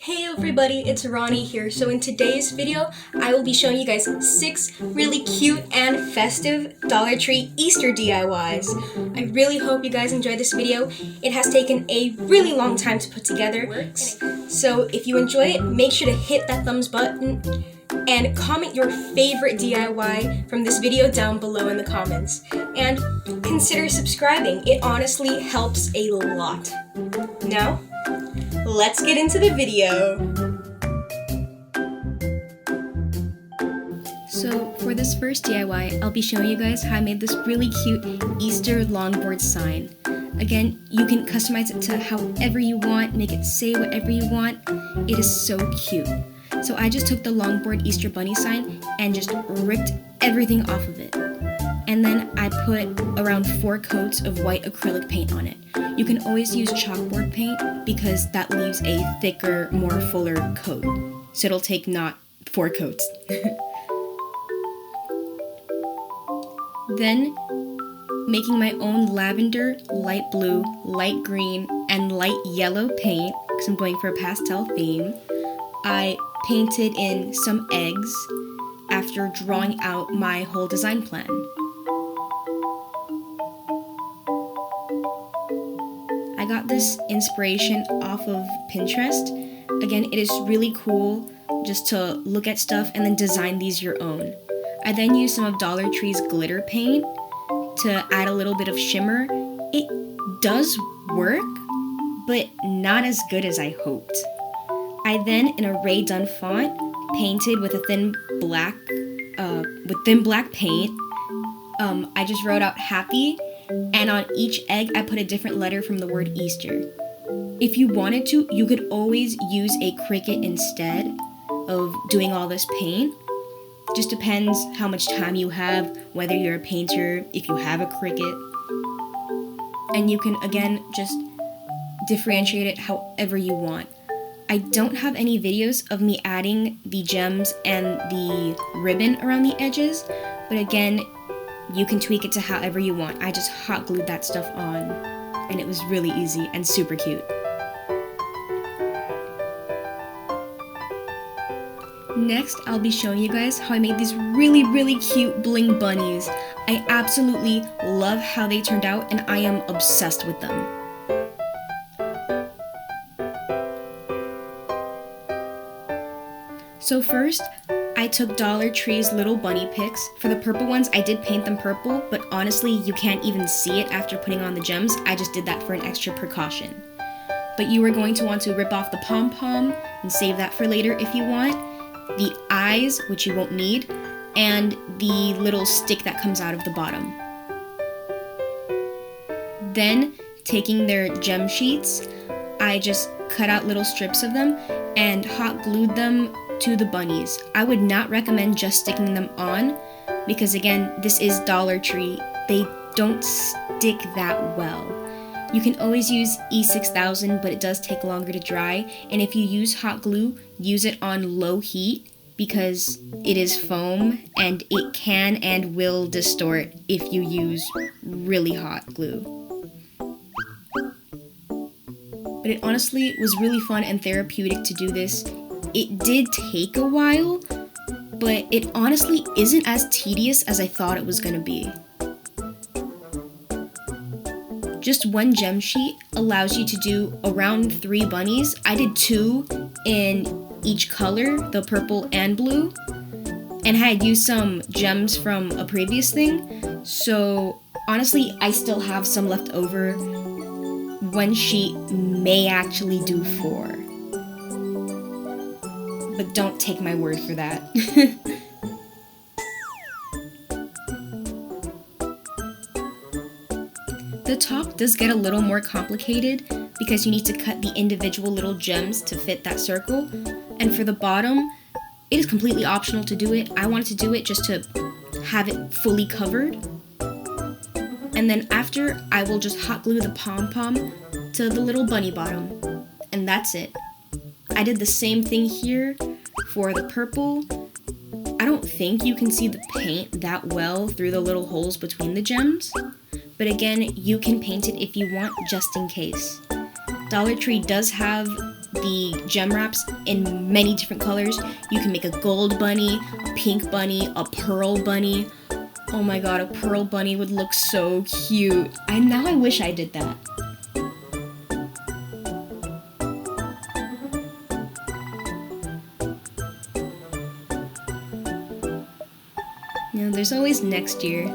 Hey everybody, it's Ronnie here. So in today's video, I will be showing you guys 6 really cute and festive Dollar Tree Easter DIYs. I really hope you guys enjoyed this video. It has taken a really long time to put together. So if you enjoy it, make sure to hit that thumbs button and comment your favorite DIY from this video down below in the comments. And consider subscribing. It honestly helps a lot. Now, let's get into the video. So for this first DIY, I'll be showing you guys how I made this really cute Easter longboard sign. Again, you can customize it to however you want, make it say whatever you want. It is so cute. So I just took the longboard Easter bunny sign and just ripped everything off of it. And then I put around 4 coats of white acrylic paint on it. You can always use chalkboard paint because that leaves a thicker, more fuller coat. So it'll take not 4 coats. Then, making my own lavender, light blue, light green, and light yellow paint, because I'm going for a pastel theme, I painted in some eggs after drawing out my whole design plan. I got this inspiration off of Pinterest. Again, it is really cool just to look at stuff and then design these your own. I then used some of Dollar Tree's glitter paint to add a little bit of shimmer. It does work, but not as good as I hoped. I then, in a Ray Dunn font, painted with a thin black paint. I just wrote out happy, and on each egg I put a different letter from the word Easter. If you wanted to, you could always use a Cricut instead of doing all this paint. Just depends how much time you have, whether you're a painter, if you have a Cricut. And you can, again, just differentiate it however you want. I don't have any videos of me adding the gems and the ribbon around the edges, but again, you can tweak it to however you want. I just hot glued that stuff on, and it was really easy and super cute. Next, I'll be showing you guys how I made these really cute Bling Bunnies. I absolutely love how they turned out, and I am obsessed with them. So first, I took Dollar Tree's little bunny pics. For the purple ones, I did paint them purple, but honestly, you can't even see it after putting on the gems. I just did that for an extra precaution. But you are going to want to rip off the pom-pom and save that for later if you want, the eyes, which you won't need, and the little stick that comes out of the bottom. Then, taking their gem sheets, I just cut out little strips of them and hot glued them to the bunnies. I would not recommend just sticking them on because again, this is Dollar Tree. They don't stick that well. You can always use E6000, but it does take longer to dry. And if you use hot glue, use it on low heat because it is foam and it can and will distort if you use really hot glue. But it honestly was really fun and therapeutic to do this. It did take a while, but it honestly isn't as tedious as I thought it was going to be. Just one gem sheet allows you to do around 3 bunnies. I did 2 in each color, the purple and blue, and I had used some gems from a previous thing, so honestly I still have some left over. One sheet may actually do 4. But don't take my word for that. The top does get a little more complicated because you need to cut the individual little gems to fit that circle. And for the bottom, it is completely optional to do it. I wanted to do it just to have it fully covered. And then after, I will just hot glue the pom-pom to the little bunny bottom. And that's it. I did the same thing here for the purple. I don't think you can see the paint that well through the little holes between the gems, but again, you can paint it if you want just in case. Dollar Tree does have the gem wraps in many different colors. You can make a gold bunny, a pink bunny, a pearl bunny. Oh my god, a pearl bunny would look so cute. Now I wish I did that. Yeah, there's always next year.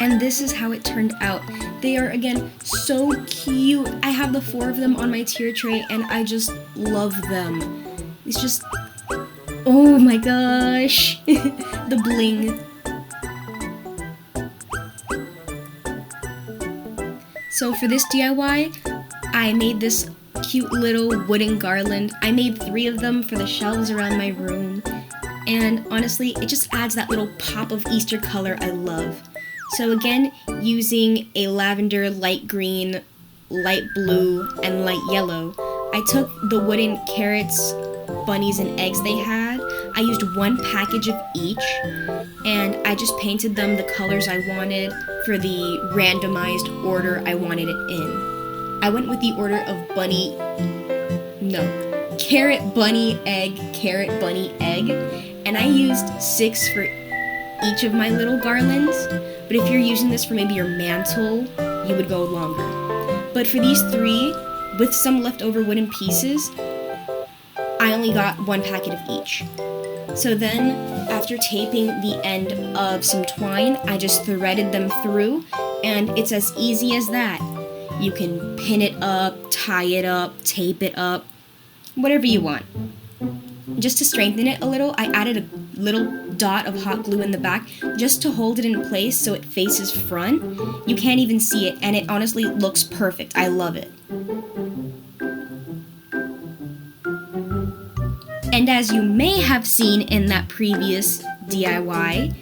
And this is how it turned out. They are, again, so cute. I have the 4 of them on my tier tray, and I just love them. It's just, oh my gosh, the bling. So for this DIY, I made this cute little wooden garland. I made 3 of them for the shelves around my room. And honestly, it just adds that little pop of Easter color I love. So again, using a lavender, light green, light blue, and light yellow, I took the wooden carrots, bunnies, and eggs they had. I used 1 package of each, and I just painted them the colors I wanted for the randomized order I wanted it in. I went with the order of carrot, bunny, egg, carrot, bunny, egg, and I used 6 for each of my little garlands. But if you're using this for maybe your mantle, you would go longer. But for these 3, with some leftover wooden pieces, I only got 1 packet of each. So then, after taping the end of some twine, I just threaded them through, and it's as easy as that. You can pin it up, tie it up, tape it up, whatever you want. Just to strengthen it a little, I added a little dot of hot glue in the back just to hold it in place so it faces front. You can't even see it, and it honestly looks perfect. I love it. And as you may have seen in that previous DIY,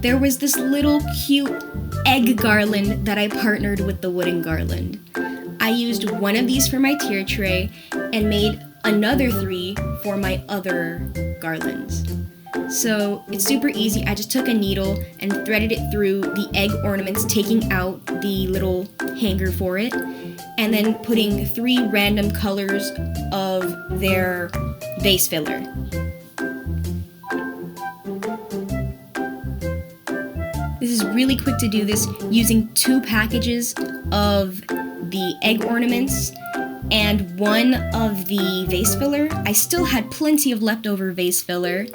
there was this little cute egg garland that I partnered with the wooden garland. I used 1 of these for my tier tray and made another 3 for my other garlands. So it's super easy. I just took a needle and threaded it through the egg ornaments, taking out the little hanger for it, and then putting 3 random colors of their vase filler. This is really quick to do this using 2 packages of the egg ornaments and 1 of the vase filler. I still had plenty of leftover vase filler,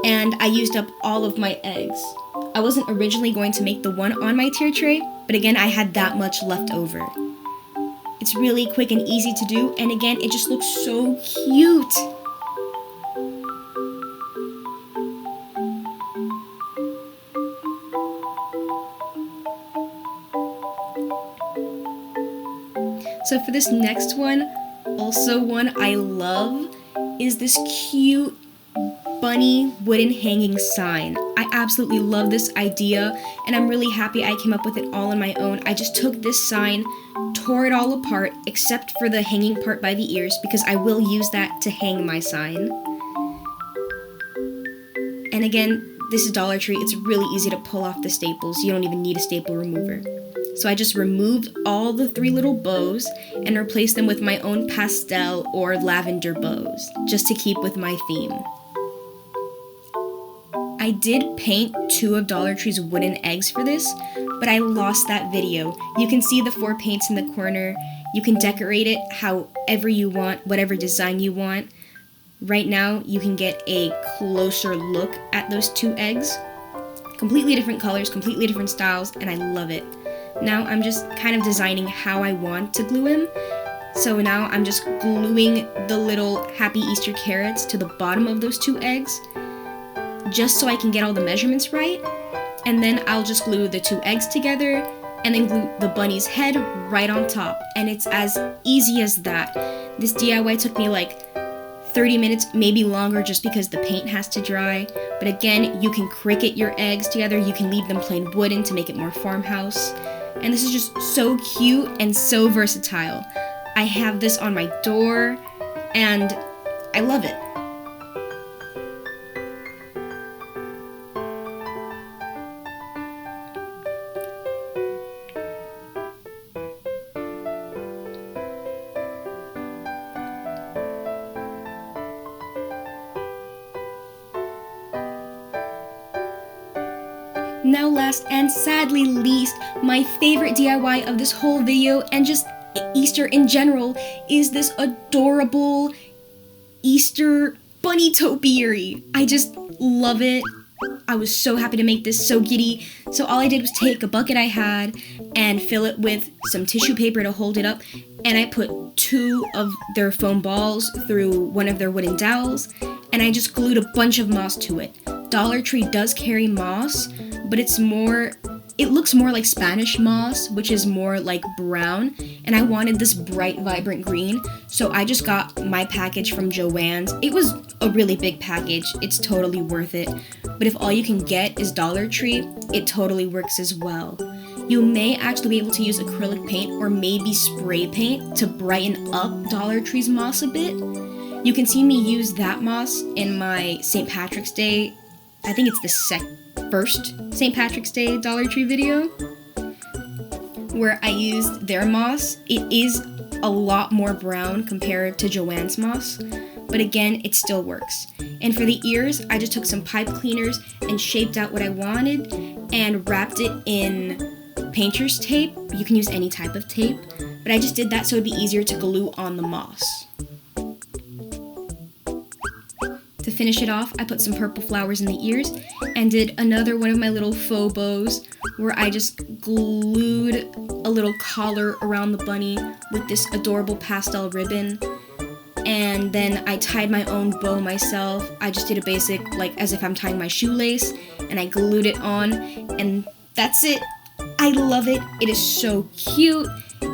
and I used up all of my eggs. I wasn't originally going to make the one on my tier tray, but again, I had that much left over. It's really quick and easy to do, and again, it just looks so cute. So for this next one, also one I love, is this cute bunny wooden hanging sign. I absolutely love this idea, and I'm really happy I came up with it all on my own. I just took this sign, tore it all apart, except for the hanging part by the ears, because I will use that to hang my sign. And again, this is Dollar Tree. It's really easy to pull off the staples. You don't even need a staple remover. So I just removed all the 3 little bows and replaced them with my own pastel or lavender bows, just to keep with my theme. I did paint 2 of Dollar Tree's wooden eggs for this, but I lost that video. You can see the 4 paints in the corner. You can decorate it however you want, whatever design you want. Right now, you can get a closer look at those 2 eggs. Completely different colors, completely different styles, and I love it. Now I'm just kind of designing how I want to glue him. So now I'm just gluing the little Happy Easter carrots to the bottom of those 2 eggs, just so I can get all the measurements right. And then I'll just glue the 2 eggs together and then glue the bunny's head right on top. And it's as easy as that. This DIY took me like 30 minutes, maybe longer, just because the paint has to dry. But again, you can Cricut your eggs together. You can leave them plain wooden to make it more farmhouse. And this is just so cute and so versatile. I have this on my door, and I love it. Now last and sadly least, my favorite DIY of this whole video and just Easter in general is this adorable Easter bunny topiary. I just love it. I was so happy to make this, so giddy. So all I did was take a bucket I had and fill it with some tissue paper to hold it up, and I put 2 of their foam balls through one of their wooden dowels, and I just glued a bunch of moss to it. Dollar Tree does carry moss, but it looks more like Spanish moss, which is more like brown, and I wanted this bright, vibrant green, so I just got my package from Joann's. It was a really big package. It's totally worth it, but if all you can get is Dollar Tree, it totally works as well. You may actually be able to use acrylic paint or maybe spray paint to brighten up Dollar Tree's moss a bit. You can see me use that moss in my St. Patrick's Day, I think it's the first St. Patrick's Day Dollar Tree video, where I used their moss. It is a lot more brown compared to Joann's moss, but again, it still works. And for the ears, I just took some pipe cleaners and shaped out what I wanted and wrapped it in painter's tape. You can use any type of tape, but I just did that so it'd be easier to glue on the moss. To finish it off, I put some purple flowers in the ears and did another one of my little faux bows where I just glued a little collar around the bunny with this adorable pastel ribbon. And then I tied my own bow myself. I just did a basic, like as if I'm tying my shoelace, and I glued it on, and that's it. I love it. It is so cute.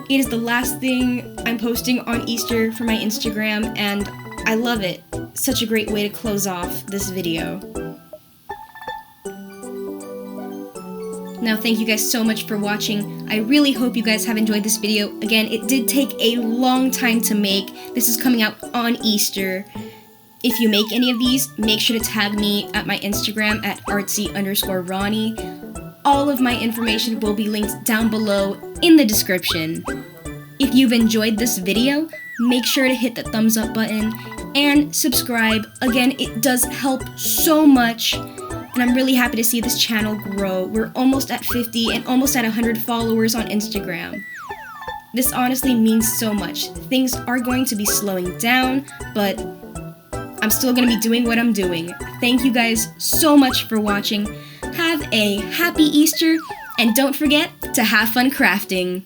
It is the last thing I'm posting on Easter for my Instagram, and I love it. Such a great way to close off this video. Now, thank you guys so much for watching. I really hope you guys have enjoyed this video. Again, it did take a long time to make. This is coming out on Easter. If you make any of these, make sure to tag me at my Instagram at artsy_Ronnie. All of my information will be linked down below in the description. If you've enjoyed this video, make sure to hit the thumbs up button and subscribe. Again, it does help so much, and I'm really happy to see this channel grow. We're almost at 50 and almost at 100 followers on Instagram. This honestly means so much. Things are going to be slowing down, but I'm still going to be doing what I'm doing. Thank you guys so much for watching. Have a happy Easter, and don't forget to have fun crafting.